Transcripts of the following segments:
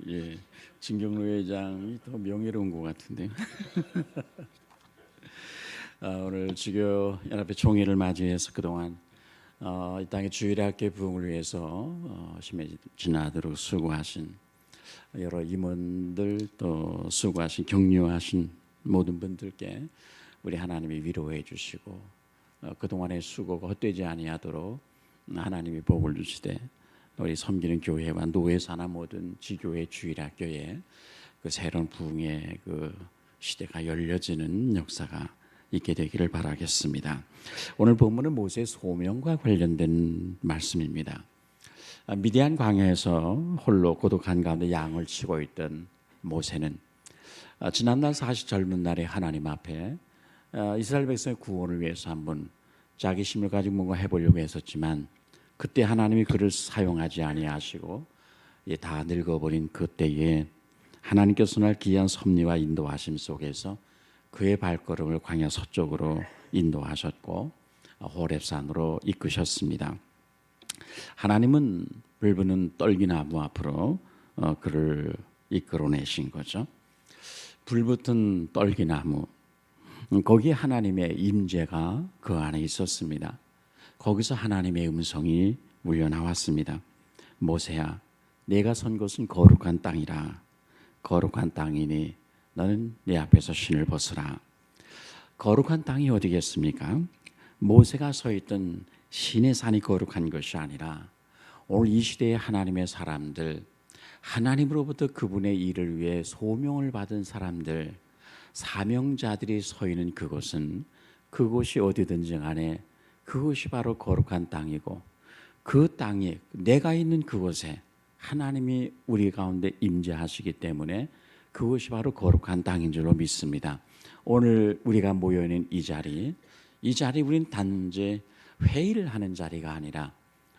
예, 진경로 회장이 더 명예로운 것 같은데요. 오늘 주교 연합회 총회를 맞이해서 그동안 이 땅의 주일의 학교 부흥을 위해서 심해 지나도록 수고하신 여러 임원들, 또 수고하신 격려하신 모든 분들께 우리 하나님이 위로해 주시고 그동안의 수고가 헛되지 아니하도록 하나님이 복을 주시되, 우리 섬기는 교회와 노예 산하 모든 지교회 주일학교에 그 새로운 부흥의 그 시대가 열려지는 역사가 있게 되기를 바라겠습니다. 오늘 본문은 모세의 소명과 관련된 말씀입니다. 미디안 광야에서 홀로 고독한 가운데 양을 치고 있던 모세는 지난날 사실 젊은 날에 하나님 앞에 이스라엘 백성의 구원을 위해서 한번 자기 힘을 가지고 뭔가 해보려고 했었지만, 그때 하나님이 그를 사용하지 아니하시고 다 늙어버린 그때에 하나님께서 날 귀한 섭리와 인도하심 속에서 그의 발걸음을 광야 서쪽으로 인도하셨고 호렙산으로 이끄셨습니다. 하나님은 불부는 떨기나무 앞으로 그를 이끌어내신 거죠. 불붙은 떨기나무, 거기에 하나님의 임재가 그 안에 있었습니다. 거기서 하나님의 음성이 울려 나왔습니다. 모세야, 내가 선 곳은 거룩한 땅이라. 거룩한 땅이니 너는 내 앞에서 신을 벗으라. 거룩한 땅이 어디겠습니까? 모세가 서 있던 신의 산이 거룩한 것이 아니라 오늘 이 시대의 하나님의 사람들, 하나님으로부터 그분의 일을 위해 소명을 받은 사람들, 사명자들이 서 있는 그곳은, 그곳이 어디든지 간에 그것이 바로 거룩한 땅이고, 그 땅에 내가 있는 그곳에 하나님이 우리 가운데 임재하시기 때문에 그것이 바로 거룩한 땅인 줄로 믿습니다. 오늘 우리가 모여있는 이 자리 우리는 단지 회의를 하는 자리가 아니라,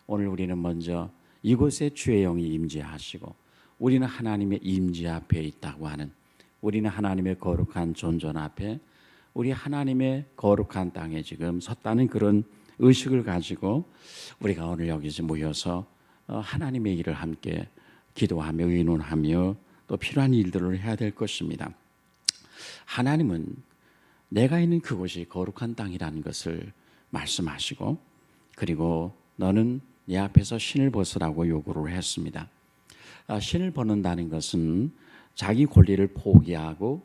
오늘 우리는 먼저 이곳에 주의 영이 임재하시고 우리는 하나님의 임재 앞에 있다고 하는, 우리는 하나님의 거룩한 존전 앞에, 우리 하나님의 거룩한 땅에 지금 섰다는 그런 의식을 가지고 우리가 오늘 여기서 모여서 하나님의 일을 함께 기도하며 의논하며 또 필요한 일들을 해야 될 것입니다. 하나님은 내가 있는 그곳이 거룩한 땅이라는 것을 말씀하시고, 그리고 너는 내 앞에서 신을 벗으라고 요구를 했습니다. 신을 벗는다는 것은 자기 권리를 포기하고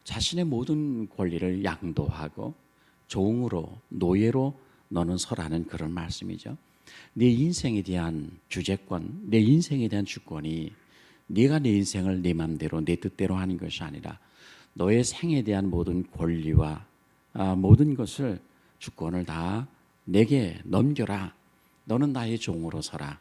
자신의 모든 권리를 양도하고 종으로, 노예로 너는 서라는 그런 말씀이죠. 내 인생에 대한 주재권, 내 인생에 대한 주권이 네가 내 인생을 네 맘대로 내 뜻대로 하는 것이 아니라 너의 생에 대한 모든 권리와 모든 것을, 주권을 다 내게 넘겨라. 너는 나의 종으로 서라.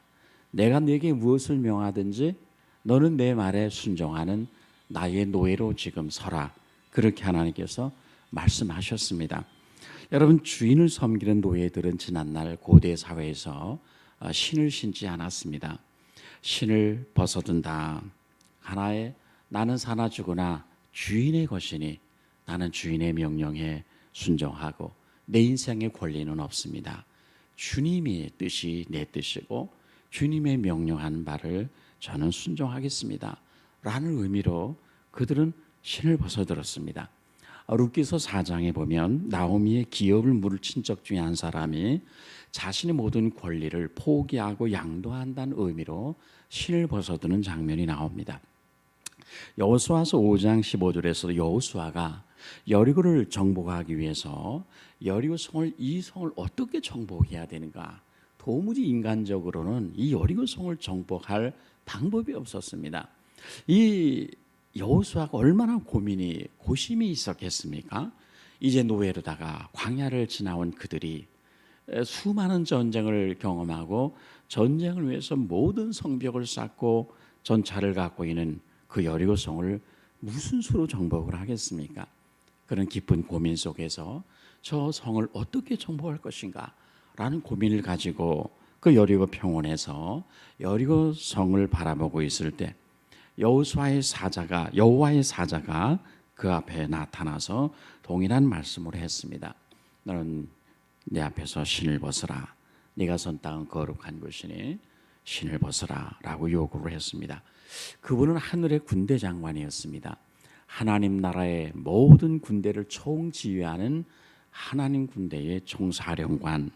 내가 네게 무엇을 명하든지 너는 내 말에 순종하는 나의 노예로 지금 서라. 그렇게 하나님께서 말씀하셨습니다. 여러분, 주인을 섬기는 노예들은 지난날 고대 사회에서 신을 신지 않았습니다. 신을 벗어든다. 하나의 나는 사나 죽으나 주인의 것이니 나는 주인의 명령에 순종하고 내 인생의 권리는 없습니다. 주님의 뜻이 내 뜻이고 주님의 명령한 바를 저는 순종하겠습니다 라는 의미로 그들은 신을 벗어들었습니다. 룻기서 4장에 보면 나오미의 기업을 물을 친척 중에 한 사람이 자신의 모든 권리를 포기하고 양도한다는 의미로 신을 벗어드는 장면이 나옵니다. 여호수아서 5장 15절에서 여호수아가 여리고를 정복하기 위해서 여리고 성을, 이 성을 어떻게 정복해야 되는가, 도무지 인간적으로는 이 여리고 성을 정복할 방법이 없었습니다. 이 여호수아가 얼마나 고심이 있었겠습니까? 이제 노예로다가 광야를 지나온 그들이 수많은 전쟁을 경험하고 전쟁을 위해서 모든 성벽을 쌓고 전차를 갖고 있는 그 여리고성을 무슨 수로 정복을 하겠습니까? 그런 깊은 고민 속에서 저 성을 어떻게 정복할 것인가 라는 고민을 가지고 그 여리고 평원에서 여리고성을 바라보고 있을 때 여호와의 사자가 그 앞에 나타나서 동일한 말씀을 했습니다. 너는 내 앞에서 신을 벗으라. 네가 선 땅은 거룩한 곳이니 신을 벗어라 라고 요구를 했습니다. 그분은 하늘의 군대 장관이었습니다. 하나님 나라의 모든 군대를 총지휘하는 하나님 군대의 총사령관,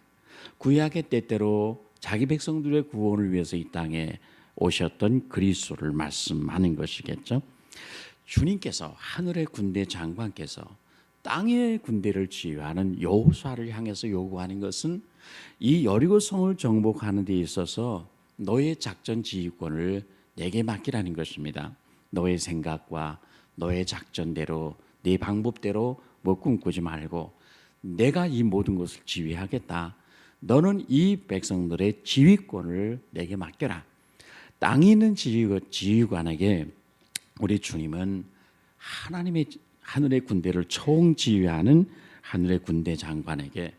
구약의 때때로 자기 백성들의 구원을 위해서 이 땅에 오셨던 그리스도를 말씀하는 것이겠죠. 주님께서, 하늘의 군대 장관께서 땅의 군대를 지휘하는 여호수아를 향해서 요구하는 것은 이 여리고성을 정복하는 데 있어서 너의 작전 지휘권을 내게 맡기라는 것입니다. 너의 생각과 너의 작전대로, 네 방법대로 뭐 꿈꾸지 말고 내가 이 모든 것을 지휘하겠다. 너는 이 백성들의 지휘권을 내게 맡겨라. 땅에 있는 지휘관에게 우리 주님은 하나님의 하늘의 군대를 총지휘하는 하늘의 군대 장관에게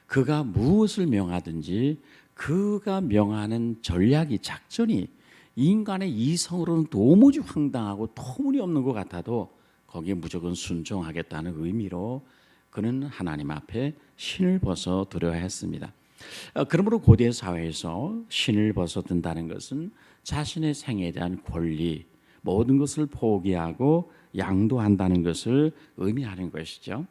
그가 무엇을 명하든지 그가 명하는 전략이, 작전이 인간의 이성으로는 도무지 황당하고 터무니없는 것 같아도 거기에 무조건 순종하겠다는 의미로 그는 하나님 앞에 신을 벗어 드려야 했습니다. 그러므로 고대 사회에서 신을 벗어 든다는 것은 자신의 생에 대한 권리, 모든 것을 포기하고 양도한다는 것을 의미하는 것이죠.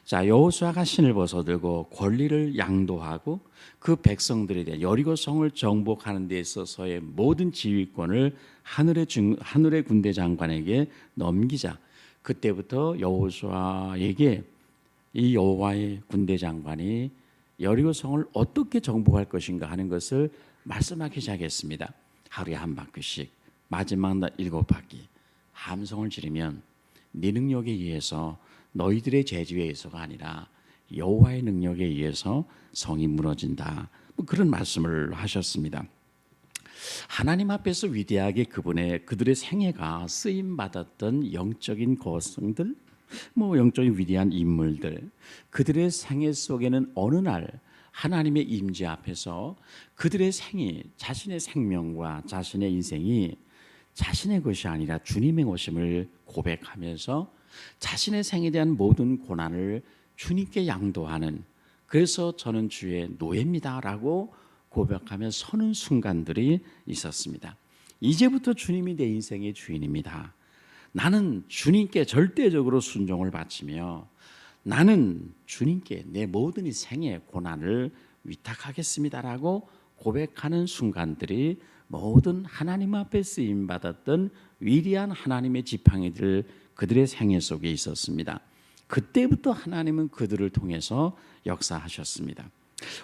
자, 여호수아가 신을 벗어들고 권리를 양도하고 그 백성들에 대한 여리고성을 정복하는 데 있어서의 모든 지휘권을 하늘의 군대 장관에게 넘기자. 그때부터 여호수아에게 이 여호와의 군대 장관이 여리고성을 어떻게 정복할 것인가 하는 것을 말씀하기 시작했습니다. 하루에 한 바퀴씩, 마지막 날 7바퀴 함성을 지르면 네 능력에 의해서, 너희들의 재주에 의해서가 아니라 여호와의 능력에 의해서 성이 무너진다. 그런 말씀을 하셨습니다. 하나님 앞에서 위대하게 그들의 생애가 쓰임 받았던 영적인 거성들, 영적인 위대한 인물들, 그들의 생애 속에는 어느 날 하나님의 임재 앞에서 그들의 생이, 자신의 생명과 자신의 인생이 자신의 것이 아니라 주님의 것임을 고백하면서 자신의 생에 대한 모든 고난을 주님께 양도하는, 그래서 저는 주의 노예입니다라고 고백하며 서는 순간들이 있었습니다. 이제부터 주님이 내 인생의 주인입니다. 나는 주님께 절대적으로 순종을 바치며 나는 주님께 내 모든 이 생의 고난을 위탁하겠습니다라고 고백하는 순간들이 모든 하나님 앞에 쓰임 받았던 위대한 하나님의 지팡이들, 그들의 생애 속에 있었습니다. 그때부터 하나님은 그들을 통해서 역사하셨습니다.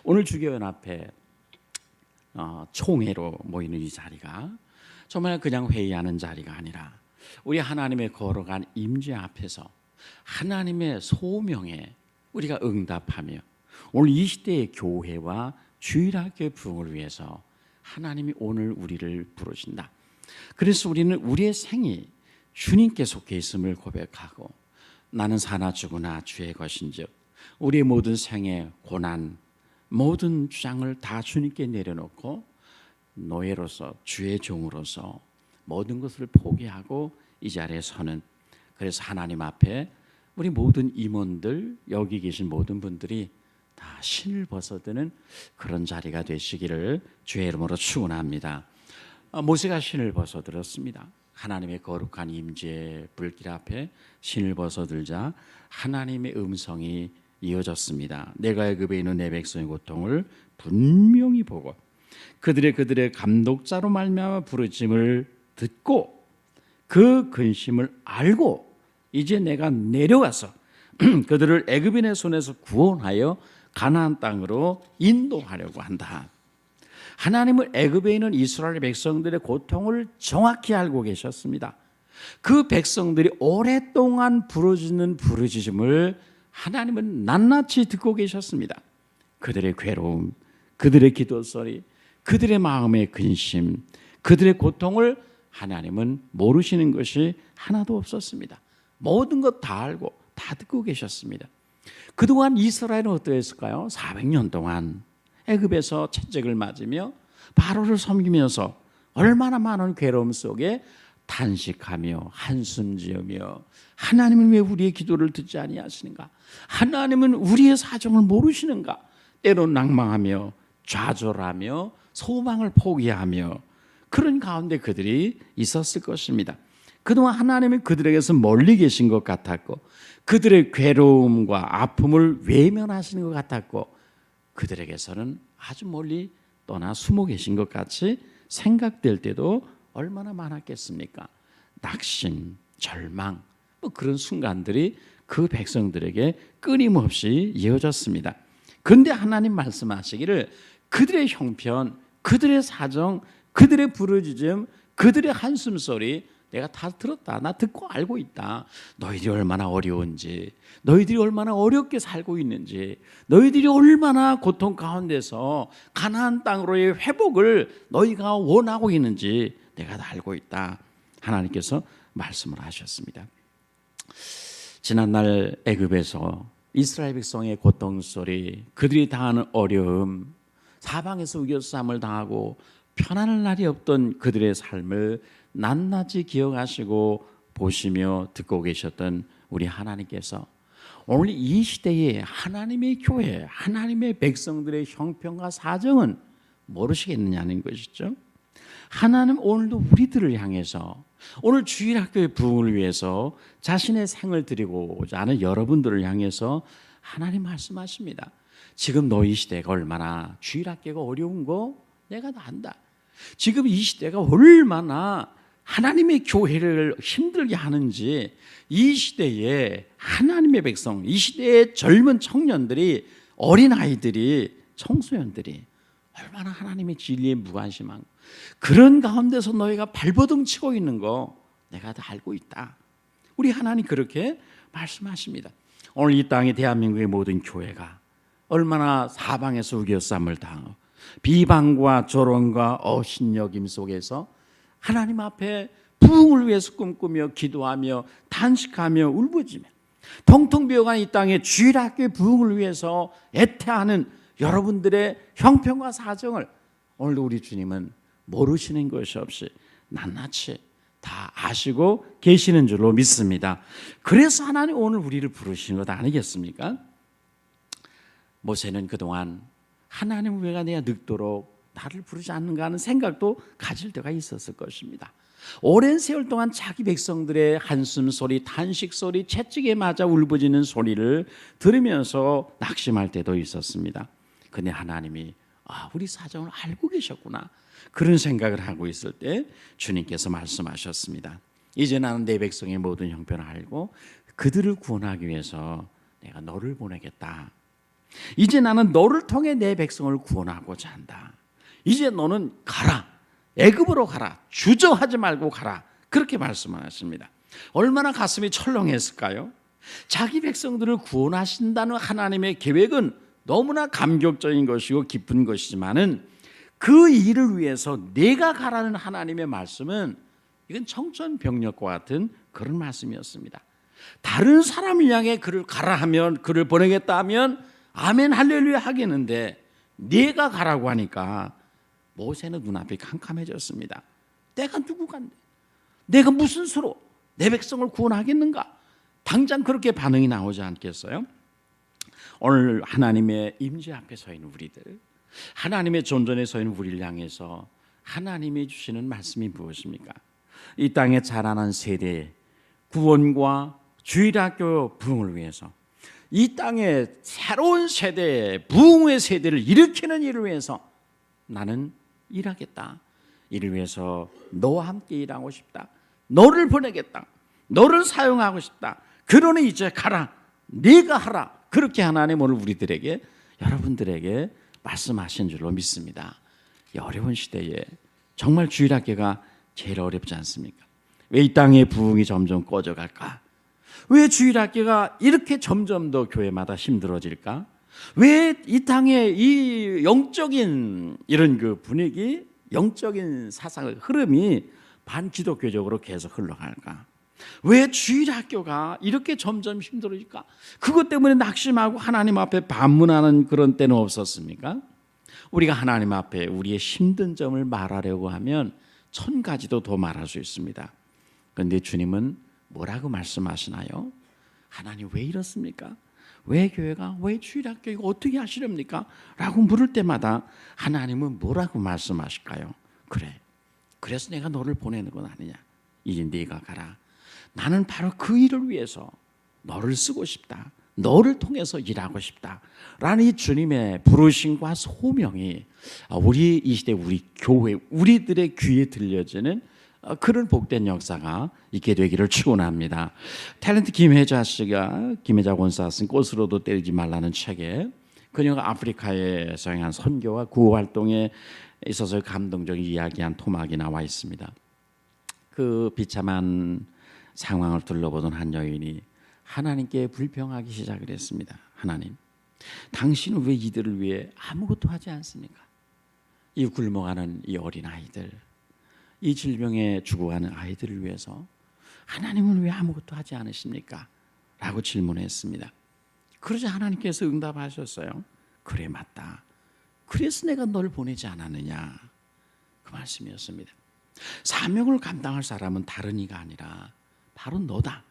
오늘 주교연합회 총회로 모이는 이 자리가 정말 그냥 회의하는 자리가 아니라 우리 하나님의 걸어간 임재 앞에서 하나님의 소명에 우리가 응답하며 오늘 이 시대의 교회와 주일학교의 부흥을 위해서 하나님이 오늘 우리를 부르신다. 그래서 우리는 우리의 생이 주님께 속해 있음을 고백하고 나는 사나 죽으나 주의 것인즉 우리의 모든 생의 고난, 모든 주장을 다 주님께 내려놓고 노예로서, 주의 종으로서 모든 것을 포기하고 이 자리에 서는, 그래서 하나님 앞에 우리 모든 임원들, 여기 계신 모든 분들이 다 신을 벗어드는 그런 자리가 되시기를 주의 이름으로 축원합니다. 모세가 신을 벗어들었습니다. 하나님의 거룩한 임재 불길 앞에 신을 벗어들자 하나님의 음성이 이어졌습니다. 내가 애굽에 있는 내 백성의 고통을 분명히 보고 그들의 감독자로 말미암아 부르심을 듣고 그 근심을 알고 이제 내가 내려가서 그들을 애굽인의 손에서 구원하여 가나안 땅으로 인도하려고 한다. 하나님은 애굽에 있는 이스라엘 백성들의 고통을 정확히 알고 계셨습니다. 그 백성들이 오랫동안 부르짖는 부르짖음을 하나님은 낱낱이 듣고 계셨습니다. 그들의 괴로움, 그들의 기도 소리, 그들의 마음의 근심, 그들의 고통을 하나님은 모르시는 것이 하나도 없었습니다. 모든 것 다 알고 다 듣고 계셨습니다. 그동안 이스라엘은 어떠했을까요? 400년 동안 애굽에서 채찍을 맞으며 바로를 섬기면서 얼마나 많은 괴로움 속에 탄식하며 한숨 지으며 하나님은 왜 우리의 기도를 듣지 아니하시는가? 하나님은 우리의 사정을 모르시는가? 때론 낭망하며 좌절하며 소망을 포기하며 그런 가운데 그들이 있었을 것입니다. 그동안 하나님이 그들에게서 멀리 계신 것 같았고 그들의 괴로움과 아픔을 외면하시는 것 같았고 그들에게서는 아주 멀리 떠나 숨어 계신 것 같이 생각될 때도 얼마나 많았겠습니까? 낙심, 절망, 그런 순간들이 그 백성들에게 끊임없이 이어졌습니다. 그런데 하나님 말씀하시기를 그들의 형편, 그들의 사정, 그들의 부르짖음, 그들의 한숨소리 내가 다 들었다. 나 듣고 알고 있다. 너희들이 얼마나 어려운지, 너희들이 얼마나 어렵게 살고 있는지, 너희들이 얼마나 고통 가운데서 가나안 땅으로의 회복을 너희가 원하고 있는지 내가 다 알고 있다. 하나님께서 말씀을 하셨습니다. 지난날 애굽에서 이스라엘 백성의 고통 소리, 그들이 당하는 어려움, 사방에서 우겨쌈을 당하고 편안할 날이 없던 그들의 삶을 낱낱이 기억하시고 보시며 듣고 계셨던 우리 하나님께서 오늘 이 시대에 하나님의 교회, 하나님의 백성들의 형편과 사정은 모르시겠느냐는 것이죠. 하나님 오늘도 우리들을 향해서 오늘 주일학교의 부흥을 위해서 자신의 생을 드리고자 하는 여러분들을 향해서 하나님 말씀하십니다. 지금 너희 시대가 얼마나 주일학교가 어려운 거 내가 다 안다. 지금 이 시대가 얼마나 하나님의 교회를 힘들게 하는지 이 시대에 하나님의 백성, 이 시대의 젊은 청년들이, 어린아이들이, 청소년들이 얼마나 하나님의 진리에 무관심한 그런 가운데서 너희가 발버둥 치고 있는 거 내가 다 알고 있다. 우리 하나님 그렇게 말씀하십니다. 오늘 이 땅의 대한민국의 모든 교회가 얼마나 사방에서 우겨쌈을 당하고 비방과 조롱과 어신여김 속에서 하나님 앞에 부흥을 위해서 꿈꾸며 기도하며 단식하며 울부짖으며 텅텅 비어간 이 땅의 주일학교의 부흥을 위해서 애태하는 여러분들의 형편과 사정을 오늘도 우리 주님은 모르시는 것이 없이 낱낱이 다 아시고 계시는 줄로 믿습니다. 그래서 하나님 오늘 우리를 부르시는 것 아니겠습니까? 모세는 그동안 하나님 왜 내가 늙도록 나를 부르지 않는가 하는 생각도 가질 때가 있었을 것입니다. 오랜 세월 동안 자기 백성들의 한숨 소리, 탄식 소리, 채찍에 맞아 울부짖는 소리를 들으면서 낙심할 때도 있었습니다. 근데 하나님이 우리 사정을 알고 계셨구나 그런 생각을 하고 있을 때 주님께서 말씀하셨습니다. 이제 나는 내 백성의 모든 형편을 알고 그들을 구원하기 위해서 내가 너를 보내겠다. 이제 나는 너를 통해 내 백성을 구원하고자 한다. 이제 너는 가라. 애굽으로 가라. 주저하지 말고 가라. 그렇게 말씀하십니다. 얼마나 가슴이 철렁했을까요? 자기 백성들을 구원하신다는 하나님의 계획은 너무나 감격적인 것이고 기쁜 것이지만은 그 일을 위해서 내가 가라는 하나님의 말씀은 이건 청천벽력과 같은 그런 말씀이었습니다. 다른 사람을 향해 그를 가라 하면, 그를 보내겠다 하면 아멘 할렐루야 하겠는데 내가 가라고 하니까 모세는 눈앞이 캄캄해졌습니다. 내가 누구간데, 내가 무슨 수로 내 백성을 구원하겠는가? 당장 그렇게 반응이 나오지 않겠어요? 오늘 하나님의 임재 앞에 서 있는 우리들, 하나님의 존전에 서 있는 우리를 향해서 하나님이 주시는 말씀이 무엇입니까? 이 땅에 자라난 세대의 구원과 주일학교 부흥을 위해서, 이 땅의 새로운 세대의 부흥의 세대를 일으키는 일을 위해서 나는 일하겠다. 이를 위해서 너와 함께 일하고 싶다. 너를 보내겠다. 너를 사용하고 싶다. 그러니 이제 가라. 네가 하라. 그렇게 하나님 오늘 우리들에게, 여러분들에게 말씀하신 줄로 믿습니다. 이 어려운 시대에 정말 주일학교가 제일 어렵지 않습니까? 왜 이 땅의 부흥이 점점 꺼져갈까? 왜 주일학교가 이렇게 점점 더 교회마다 힘들어질까? 왜 이 땅의 이 영적인 이런 그 분위기, 영적인 사상 흐름이 반기독교적으로 계속 흘러갈까? 왜 주일학교가 이렇게 점점 힘들어질까? 그것 때문에 낙심하고 하나님 앞에 반문하는 그런 때는 없었습니까? 우리가 하나님 앞에 우리의 힘든 점을 말하려고 하면 1000가지도 더 말할 수 있습니다. 그런데 주님은 뭐라고 말씀하시나요? 하나님 왜 이렇습니까? 왜 교회가, 왜 주일학교 이거 어떻게 하시렵니까? 라고 물을 때마다 하나님은 뭐라고 말씀하실까요? 그래, 그래서 내가 너를 보내는 건 아니냐. 이제 네가 가라. 나는 바로 그 일을 위해서 너를 쓰고 싶다. 너를 통해서 일하고 싶다. 라는 이 주님의 부르심과 소명이 우리 이 시대 우리 교회 우리들의 귀에 들려지는 그런 복된 역사가 있게 되기를 축원합니다. 탤런트 김혜자 씨가, 김혜자 권사 쓴 꽃으로도 때리지 말라는 책에 그녀가 아프리카에서 행한 선교와 구호 활동에 있어서 감동적인 이야기한 토막이 나와 있습니다. 그 비참한 상황을 둘러보던 한 여인이 하나님께 불평하기 시작을 했습니다. 하나님, 당신은 왜 이들을 위해 아무것도 하지 않습니까? 이 굶어가는 이 어린 아이들, 이 질병에 죽어가는 아이들을 위해서 하나님은 왜 아무것도 하지 않으십니까? 라고 질문했습니다. 그러자 하나님께서 응답하셨어요. 그래, 맞다. 그래서 내가 널 보내지 않았느냐. 그 말씀이었습니다. 사명을 감당할 사람은 다른 이가 아니라 바로 너다.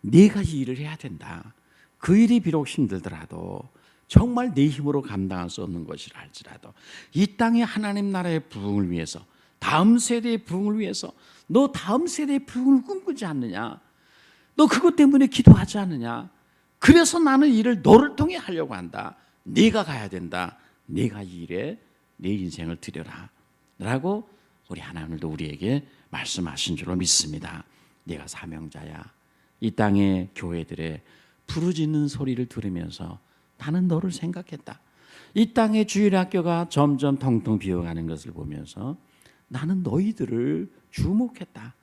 네가 이 일을 해야 된다. 그 일이 비록 힘들더라도 정말 네 힘으로 감당할 수 없는 것이라 할지라도 이 땅의 하나님 나라의 부흥을 위해서, 다음 세대의 부흥을 위해서 너 다음 세대의 부흥을 꿈꾸지 않느냐? 너 그것 때문에 기도하지 않느냐? 그래서 나는 이 일을 너를 통해 하려고 한다. 네가 가야 된다. 네가 이 일에 내 인생을 드려라 라고 우리 하나님도 우리에게 말씀하신 줄로 믿습니다. 네가 사명자야. 이 땅의 교회들의 부르짖는 소리를 들으면서 나는 너를 생각했다. 이 땅의 주일학교가 점점 텅텅 비어가는 것을 보면서 나는 너희들을 주목했다.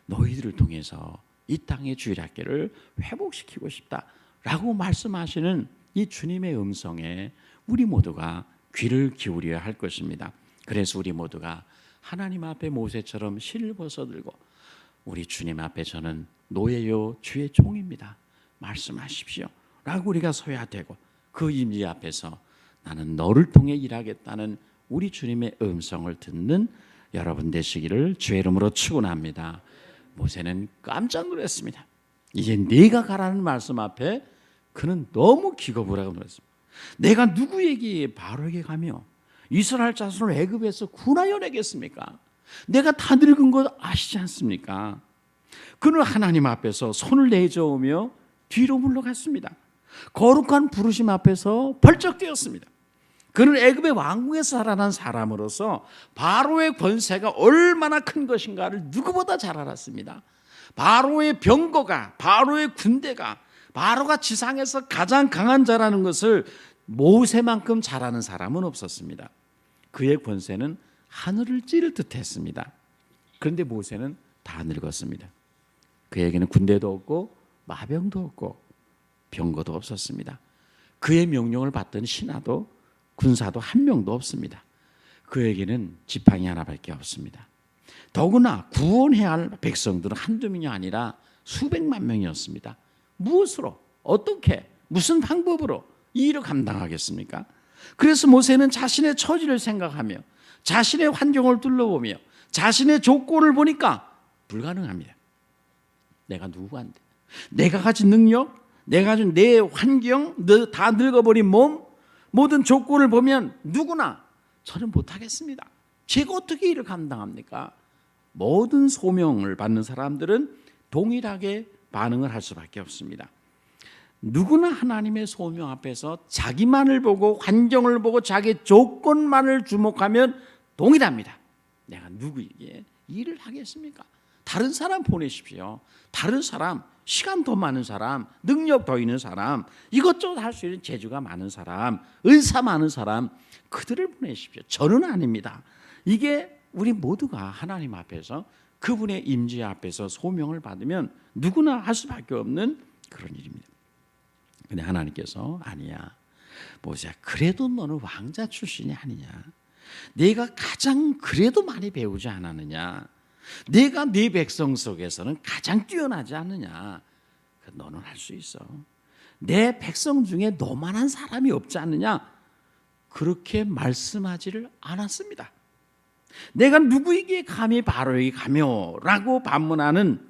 너희들을 통해서 이 땅의 주일학교를 회복시키고 싶다 라고 말씀하시는 이 주님의 음성에 우리 모두가 귀를 기울여야 할 것입니다. 그래서 우리 모두가 하나님 앞에 모세처럼 실을 벗어들고 우리 주님 앞에 저는 노예요 주의 종입니다. 말씀하십시오 라고 우리가 서야 되고, 그 임재 앞에서 나는 너를 통해 일하겠다는 우리 주님의 음성을 듣는 여러분 되시기를 주의 이름으로 축원합니다. 모세는 깜짝 놀랐습니다. 이제 네가 가라는 말씀 앞에 그는 너무 기겁을 하고 놀랐습니다. 내가 누구에게, 바로에게 가며 이스라엘 자손을 애굽에서 구하여 내겠습니까? 내가 다 늙은 것 아시지 않습니까? 그는 하나님 앞에서 손을 내저으며 뒤로 물러갔습니다. 거룩한 부르심 앞에서 벌쩍 뛰었습니다. 그는 애굽의 왕궁에서 살아난 사람으로서 바로의 권세가 얼마나 큰 것인가를 누구보다 잘 알았습니다. 바로의 병거가, 바로의 군대가, 바로가 지상에서 가장 강한 자라는 것을 모세만큼 잘 아는 사람은 없었습니다. 그의 권세는 하늘을 찌를 듯 했습니다. 그런데 모세는 다 늙었습니다. 그에게는 군대도 없고 마병도 없고 병거도 없었습니다. 그의 명령을 받던 신하도 군사도 한 명도 없습니다. 그에게는 지팡이 하나밖에 없습니다. 더구나 구원해야 할 백성들은 한두 명이 아니라 수백만 명이었습니다. 무엇으로, 어떻게, 무슨 방법으로 이 일을 감당하겠습니까? 그래서 모세는 자신의 처지를 생각하며 자신의 환경을 둘러보며 자신의 조건을 보니까 불가능합니다. 내가 누구한테, 내가 가진 능력, 내가 가진 내 환경, 다 늙어버린 몸, 모든 조건을 보면 누구나 저는 못하겠습니다. 제가 어떻게 일을 감당합니까? 모든 소명을 받는 사람들은 동일하게 반응을 할 수밖에 없습니다. 누구나 하나님의 소명 앞에서 자기만을 보고 환경을 보고 자기 조건만을 주목하면 동일합니다. 내가 누구에게 일을 하겠습니까? 다른 사람 보내십시오. 다른 사람, 시간 더 많은 사람, 능력 더 있는 사람, 이것저것 할 수 있는 재주가 많은 사람, 은사 많은 사람, 그들을 보내십시오. 저는 아닙니다. 이게 우리 모두가 하나님 앞에서 그분의 임재 앞에서 소명을 받으면 누구나 할 수밖에 없는 그런 일입니다. 근데 하나님께서 아니야, 모세야, 그래도 너는 왕자 출신이 아니냐, 내가 가장 그래도 많이 배우지 않았느냐, 내가 네 백성 속에서는 가장 뛰어나지 않느냐, 너는 할 수 있어, 내 백성 중에 너만한 사람이 없지 않느냐, 그렇게 말씀하지를 않았습니다. 내가 누구에게 감히 바로에게 가며 라고 반문하는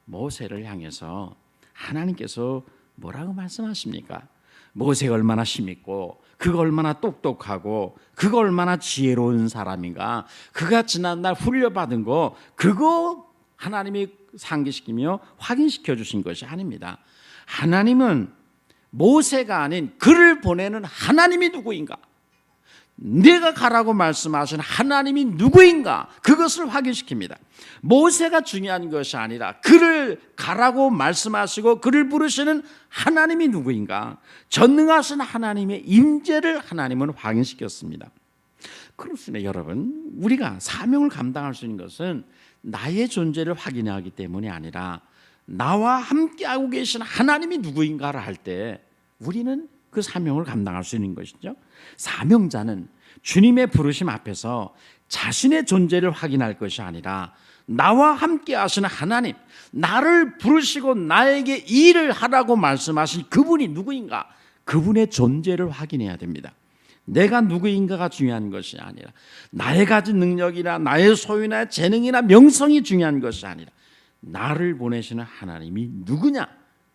모세를 향해서 하나님께서 뭐라고 말씀하십니까? 모세가 얼마나 힘있고 그가 얼마나 똑똑하고 그가 얼마나 지혜로운 사람인가, 그가 지난날 훈련받은 거 그거 하나님이 상기시키며 확인시켜 주신 것이 아닙니다. 하나님은 모세가 아닌 그를 보내는 하나님이 누구인가, 내가 가라고 말씀하신 하나님이 누구인가, 그것을 확인시킵니다. 모세가 중요한 것이 아니라 그를 가라고 말씀하시고 그를 부르시는 하나님이 누구인가, 전능하신 하나님의 임재를 하나님은 확인시켰습니다. 그렇습니다. 여러분, 우리가 사명을 감당할 수 있는 것은 나의 존재를 확인하기 때문이 아니라 나와 함께하고 계신 하나님이 누구인가를 할 때 우리는 그 사명을 감당할 수 있는 것이죠. 사명자는 주님의 부르심 앞에서 자신의 존재를 확인할 것이 아니라 나와 함께 하시는 하나님, 나를 부르시고 나에게 이 일을 하라고 말씀하신 그분이 누구인가, 그분의 존재를 확인해야 됩니다. 내가 누구인가가 중요한 것이 아니라 나의 가진 능력이나 나의 소유나 재능이나 명성이 중요한 것이 아니라 나를 보내시는 하나님이 누구냐,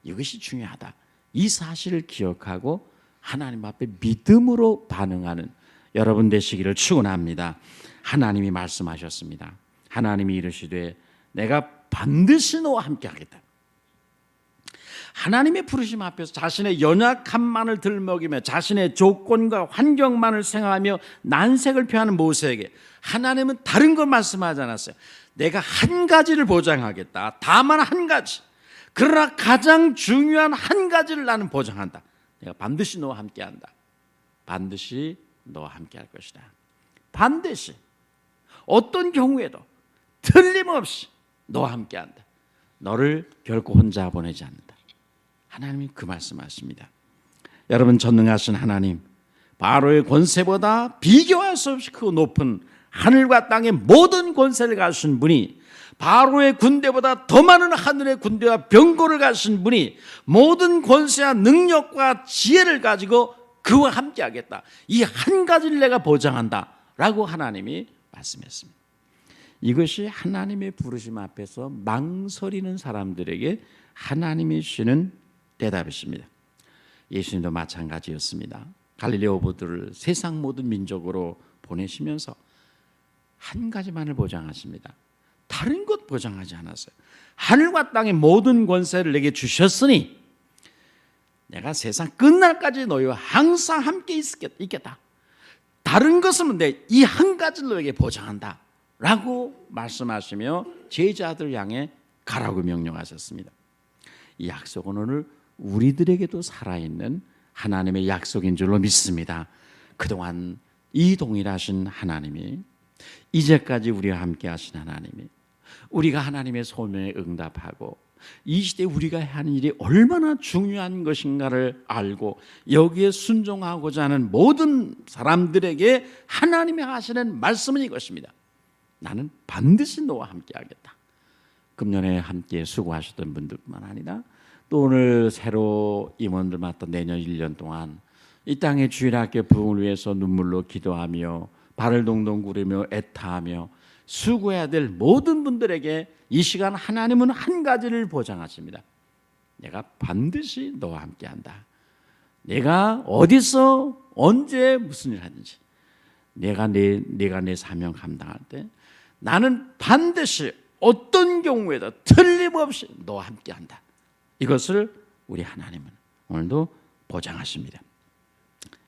이것이 중요하다. 이 사실을 기억하고 하나님 앞에 믿음으로 반응하는 여러분 되시기를 축원합니다. 하나님이 말씀하셨습니다. 하나님이 이르시되 내가 반드시 너와 함께 하겠다. 하나님의 부르심 앞에서 자신의 연약함만을 들먹이며 자신의 조건과 환경만을 생각하며 난색을 표하는 모세에게 하나님은 다른 걸 말씀하지 않았어요. 내가 한 가지를 보장하겠다. 다만 한 가지. 그러나 가장 중요한 한 가지를 나는 보장한다. 내가 반드시 너와 함께한다. 반드시 너와 함께할 것이다. 반드시 어떤 경우에도 틀림없이 너와 함께한다. 너를 결코 혼자 보내지 않는다. 하나님이 그 말씀하십니다. 여러분, 전능하신 하나님, 바로의 권세보다 비교할 수 없이 크고 높은 하늘과 땅의 모든 권세를 가진 분이, 바로의 군대보다 더 많은 하늘의 군대와 병거를 가진 분이 모든 권세와 능력과 지혜를 가지고 그와 함께 하겠다. 이 한 가지를 내가 보장한다 라고 하나님이 말씀했습니다. 이것이 하나님의 부르심 앞에서 망설이는 사람들에게 하나님이 주시는 대답이십니다. 예수님도 마찬가지였습니다. 갈릴리 어부들을 세상 모든 민족으로 보내시면서 한 가지만을 보장하십니다. 다른 것 보장하지 않았어요. 하늘과 땅의 모든 권세를 내게 주셨으니 내가 세상 끝날까지 너희와 항상 함께 있겠다. 다른 것은 내 이 한 가지를 너에게 보장한다 라고 말씀하시며 제자들 향해 가라고 명령하셨습니다. 이 약속은 오늘 우리들에게도 살아있는 하나님의 약속인 줄로 믿습니다. 그동안 이 동일하신 하나님이, 이제까지 우리와 함께 하신 하나님이, 우리가 하나님의 소명에 응답하고 이 시대에 우리가 하는 일이 얼마나 중요한 것인가를 알고 여기에 순종하고자 하는 모든 사람들에게 하나님이 하시는 말씀은 이것입니다. 나는 반드시 너와 함께 하겠다. 금년에 함께 수고하셨던 분들뿐만 아니라 또 오늘 새로 임원들 맡아 내년 1년 동안 이 땅의 주일학교 부흥을 위해서 눈물로 기도하며 발을 동동 구르며 애타하며 수고해야 될 모든 분들에게 이 시간 하나님은 한 가지를 보장하십니다. 내가 반드시 너와 함께한다. 내가 어디서 언제 무슨 일을 하든지 내가 내 사명 감당할 때 나는 반드시 어떤 경우에도 틀림없이 너와 함께한다. 이것을 우리 하나님은 오늘도 보장하십니다.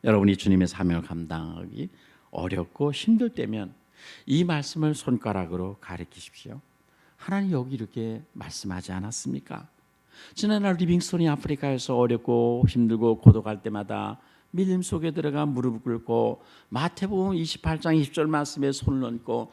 여러분이 주님의 사명을 감당하기 어렵고 힘들 때면 이 말씀을 손가락으로 가리키십시오. 하나님 여기 이렇게 말씀하지 않았습니까? 지난날 리빙스톤이 아프리카에서 어렵고 힘들고 고독할 때마다 밀림 속에 들어가 무릎 꿇고 마태복음 28장 20절 말씀에 손을 얹고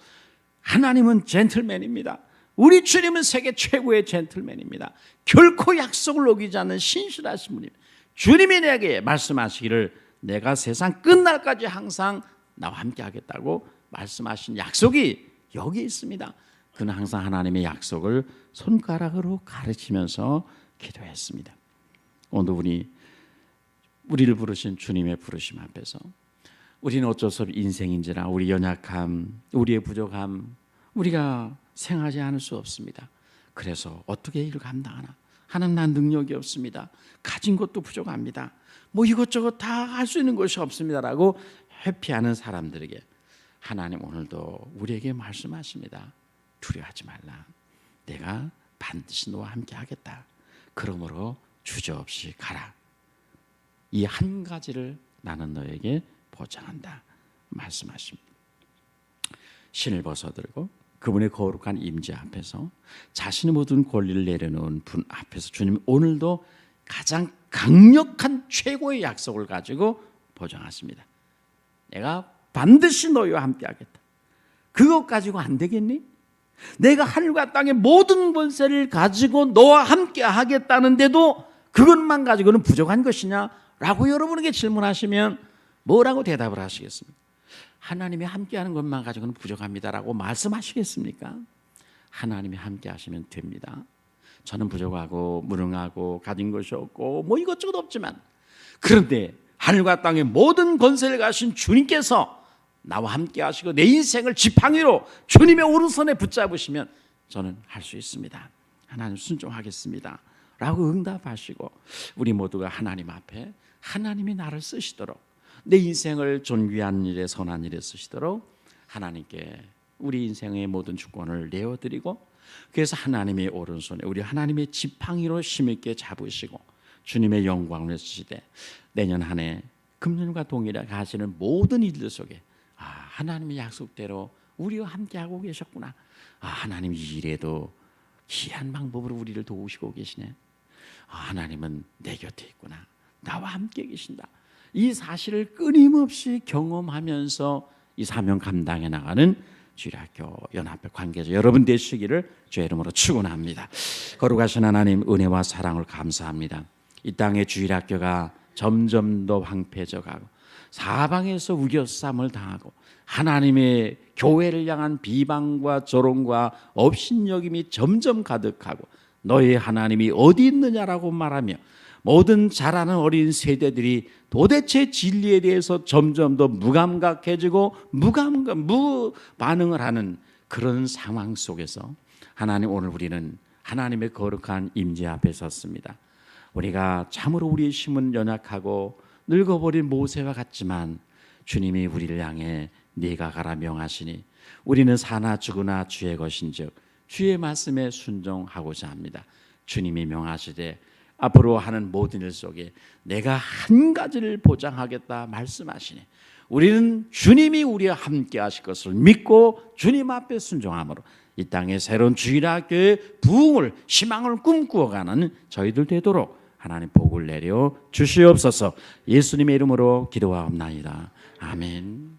하나님은 젠틀맨입니다. 우리 주님은 세계 최고의 젠틀맨입니다. 결코 약속을 어기지 않는 신실하신 분입니다. 주님이 내게 말씀하시기를 내가 세상 끝날까지 항상 나와 함께 하겠다고 말씀하신 약속이 여기 있습니다. 그는 항상 하나님의 약속을 손가락으로 가르치면서 기도했습니다. 오늘 우리를 부르신 주님의 부르심 앞에서 우리는 어쩔 수 없이 인생인지라 우리 연약함, 우리의 부족함 우리가 생각하지 않을 수 없습니다. 그래서 어떻게 이를 감당하나? 하나님 난 능력이 없습니다. 가진 것도 부족합니다. 뭐 이것저것 다 할 수 있는 것이 없습니다라고 회피하는 사람들에게 하나님 오늘도 우리에게 말씀하십니다. 두려워하지 말라. 내가 반드시 너와 함께 하겠다. 그러므로 주저없이 가라. 이 한 가지를 나는 너에게 보장한다 말씀하십니다. 신을 벗어들고 그분의 거룩한 임재 앞에서 자신의 모든 권리를 내려놓은 분 앞에서 주님 오늘도 가장 강력한 최고의 약속을 가지고 보장하십니다. 내가 반드시 너희와 함께 하겠다. 그것 가지고 안 되겠니? 내가 하늘과 땅의 모든 권세를 가지고 너와 함께 하겠다는데도 그것만 가지고는 부족한 것이냐? 라고 여러분에게 질문하시면 뭐라고 대답을 하시겠습니까? 하나님이 함께하는 것만 가지고는 부족합니다라고 말씀하시겠습니까? 하나님이 함께하시면 됩니다. 저는 부족하고 무능하고 가진 것이 없고 뭐 이것저것 없지만 그런데 하늘과 땅의 모든 권세를 가신 주님께서 나와 함께하시고 내 인생을 지팡이로 주님의 오른손에 붙잡으시면 저는 할 수 있습니다. 하나님 순종하겠습니다 라고 응답하시고 우리 모두가 하나님 앞에 하나님이 나를 쓰시도록 내 인생을 존귀한 일에 선한 일에 쓰시도록 하나님께 우리 인생의 모든 주권을 내어드리고 그래서 하나님의 오른손에 우리 하나님의 지팡이로 힘있게 잡으시고 주님의 영광을 쓰시되 내년 한 해 금년과 동일하게 하시는 모든 일들 속에 하나님의 약속대로 우리와 함께하고 계셨구나. 하나님 이 일에도 희한 방법으로 우리를 도우시고 계시네. 하나님은 내 곁에 있구나. 나와 함께 계신다. 이 사실을 끊임없이 경험하면서 이 사명 감당해 나가는 주일학교 연합회 관계자 여러분 되시기를 주의 이름으로 축원합니다. 거룩하신 하나님 은혜와 사랑을 감사합니다. 이 땅의 주일학교가 점점 더 황폐해져 가고 사방에서 우겨쌈을 당하고 하나님의 교회를 향한 비방과 조롱과 업신여김이 점점 가득하고 너희 하나님이 어디 있느냐라고 말하며 모든 자라는 어린 세대들이 도대체 진리에 대해서 점점 더 무감각해지고 무반응을 하는 그런 상황 속에서 하나님 오늘 우리는 하나님의 거룩한 임재 앞에 섰습니다. 우리가 참으로 우리의 힘은 연약하고 늙어버린 모세와 같지만 주님이 우리를 향해 네가 가라 명하시니 우리는 사나 죽으나 주의 것인즉 주의 말씀에 순종하고자 합니다. 주님이 명하시되 앞으로 하는 모든 일 속에 내가 한 가지를 보장하겠다 말씀하시니 우리는 주님이 우리와 함께 하실 것을 믿고 주님 앞에 순종함으로 이 땅의 새로운 주일학교의 부흥을 희망을 꿈꾸어가는 저희들 되도록 하나님 복을 내려 주시옵소서. 예수님의 이름으로 기도하옵나이다. 아멘.